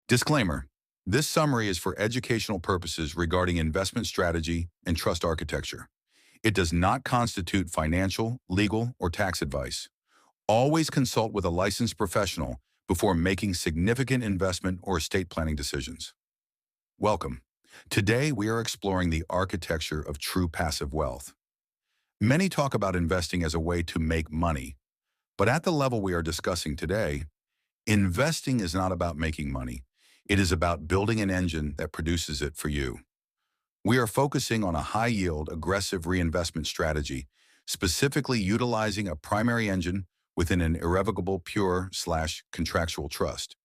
Disclaimer: this summary is for educational purposes regarding investment strategy and trust architecture. It does not constitute financial, legal, or tax advice. Always consult with a licensed professional before making significant investment or estate planning decisions. Welcome. Today, we are exploring the architecture of true passive wealth. Many talk about investing as a way to make money, but at the level we are discussing today, investing is not about making money. It is about building an engine that produces it for you. We are focusing on a high-yield, aggressive reinvestment strategy, specifically utilizing a primary engine within an irrevocable, pure/contractual trust.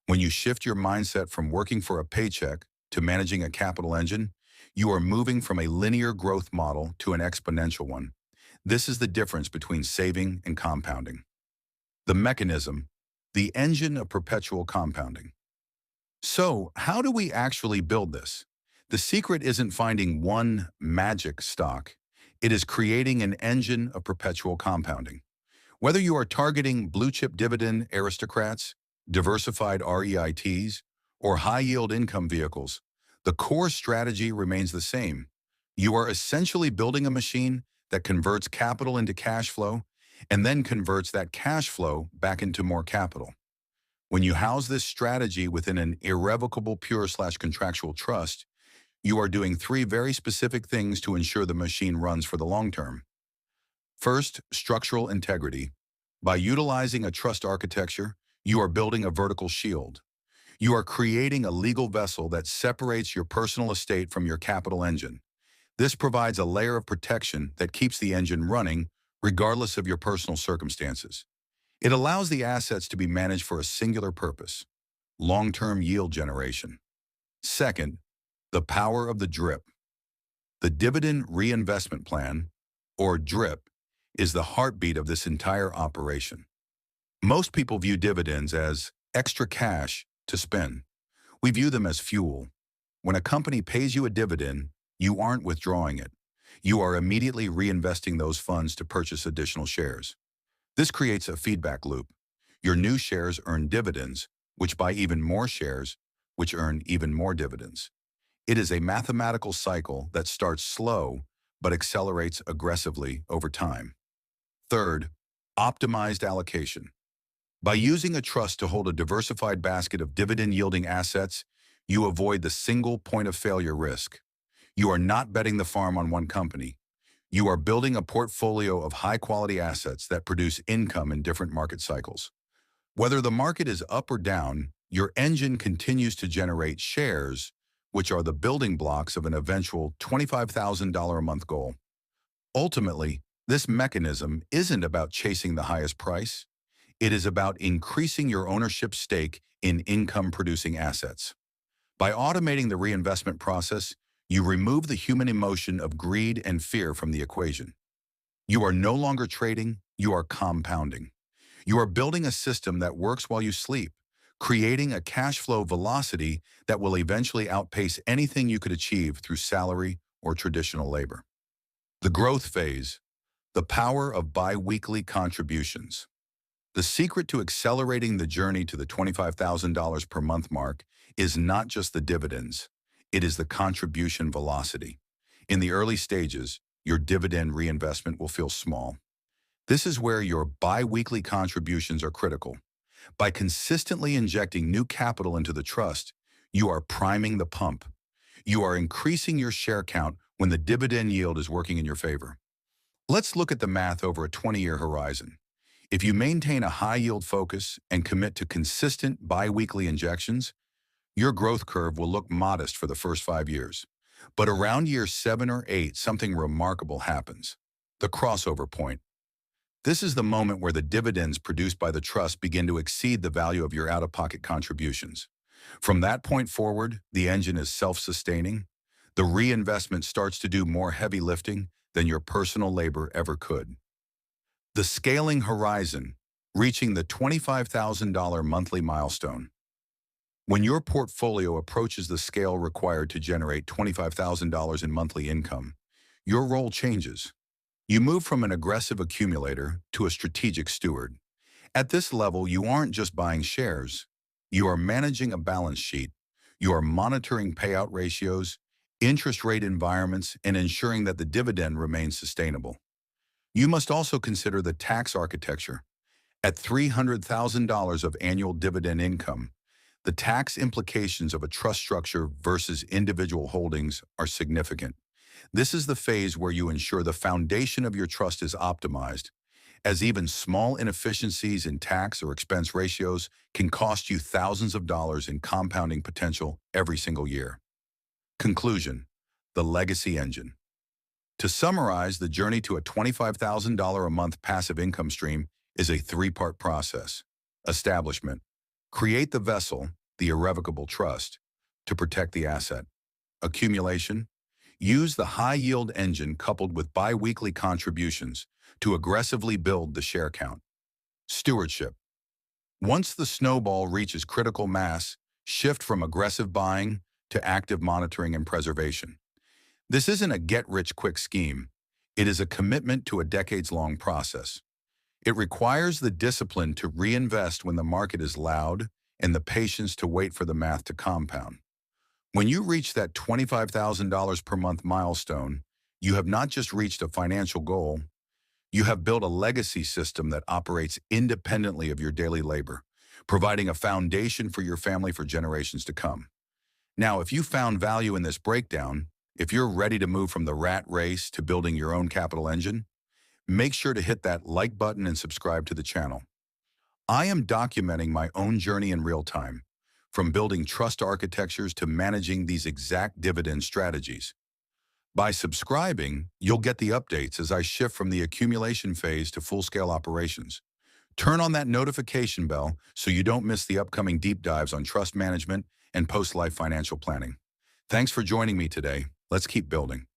When you shift your mindset from working for a paycheck to managing a capital engine, you are moving from a linear growth model to an exponential one. This is the difference between saving and compounding. The mechanism, the engine of perpetual compounding. So, how do we actually build this? The secret isn't finding one magic stock. It is creating an engine of perpetual compounding. Whether you are targeting blue-chip dividend aristocrats, diversified REITs, or high-yield income vehicles, the core strategy remains the same. You are essentially building a machine that converts capital into cash flow and then converts that cash flow back into more capital. When you house this strategy within an irrevocable pure/contractual trust, you are doing three very specific things to ensure the machine runs for the long term. First, structural integrity. By utilizing a trust architecture, you are building a vertical shield. You are creating a legal vessel that separates your personal estate from your capital engine. This provides a layer of protection that keeps the engine running regardless of your personal circumstances. It allows the assets to be managed for a singular purpose: long-term yield generation. Second, the power of the DRIP. The Dividend Reinvestment Plan, or DRIP, is the heartbeat of this entire operation. Most people view dividends as extra cash to spend. We view them as fuel. When a company pays you a dividend, you aren't withdrawing it. You are immediately reinvesting those funds to purchase additional shares. This creates a feedback loop. Your new shares earn dividends, which buy even more shares, which earn even more dividends. It is a mathematical cycle that starts slow but accelerates aggressively over time. Third, optimized allocation. By using a trust to hold a diversified basket of dividend-yielding assets, you avoid the single point of failure risk. You are not betting the farm on one company. You are building a portfolio of high-quality assets that produce income in different market cycles. Whether the market is up or down, your engine continues to generate shares, which are the building blocks of an eventual $25,000 a month goal. Ultimately, this mechanism isn't about chasing the highest price. It is about increasing your ownership stake in income-producing assets. By automating the reinvestment process, you remove the human emotion of greed and fear from the equation. You are no longer trading, you are compounding. You are building a system that works while you sleep, creating a cash flow velocity that will eventually outpace anything you could achieve through salary or traditional labor. The growth phase, the power of bi-weekly contributions. The secret to accelerating the journey to the $25,000 per month mark is not just the dividends. It is the contribution velocity. In the early stages, your dividend reinvestment will feel small. This is where your bi-weekly contributions are critical. By consistently injecting new capital into the trust, you are priming the pump. You are increasing your share count when the dividend yield is working in your favor. Let's look at the math over a 20-year horizon. If you maintain a high-yield focus and commit to consistent bi-weekly injections, your growth curve will look modest for the first 5 years. But around year 7 or 8, something remarkable happens: the crossover point. This is the moment where the dividends produced by the trust begin to exceed the value of your out-of-pocket contributions. From that point forward, the engine is self-sustaining. The reinvestment starts to do more heavy lifting than your personal labor ever could. The scaling horizon, reaching the $25,000 monthly milestone. When your portfolio approaches the scale required to generate $25,000 in monthly income, your role changes. You move from an aggressive accumulator to a strategic steward. At this level, you aren't just buying shares. You are managing a balance sheet. You are monitoring payout ratios, interest rate environments, and ensuring that the dividend remains sustainable. You must also consider the tax architecture. At $300,000 of annual dividend income, the tax implications of a trust structure versus individual holdings are significant. This is the phase where you ensure the foundation of your trust is optimized, as even small inefficiencies in tax or expense ratios can cost you thousands of dollars in compounding potential every single year. Conclusion: the legacy engine. To summarize, the journey to a $25,000 a month passive income stream is a three-part process. Establishment: create the vessel, the irrevocable trust, to protect the asset. Accumulation: use the high-yield engine coupled with bi-weekly contributions to aggressively build the share count. Stewardship: once the snowball reaches critical mass, shift from aggressive buying to active monitoring and preservation. This isn't a get-rich-quick scheme. It is a commitment to a decades-long process. It requires the discipline to reinvest when the market is loud and the patience to wait for the math to compound. When you reach that $25,000 per month milestone, you have not just reached a financial goal, you have built a legacy system that operates independently of your daily labor, providing a foundation for your family for generations to come. Now, if you found value in this breakdown, if you're ready to move from the rat race to building your own capital engine, make sure to hit that like button and subscribe to the channel. I am documenting my own journey in real time, from building trust architectures to managing these exact dividend strategies. By subscribing, you'll get the updates as I shift from the accumulation phase to full-scale operations. Turn on that notification bell so you don't miss the upcoming deep dives on trust management and post-life financial planning. Thanks for joining me today. Let's keep building.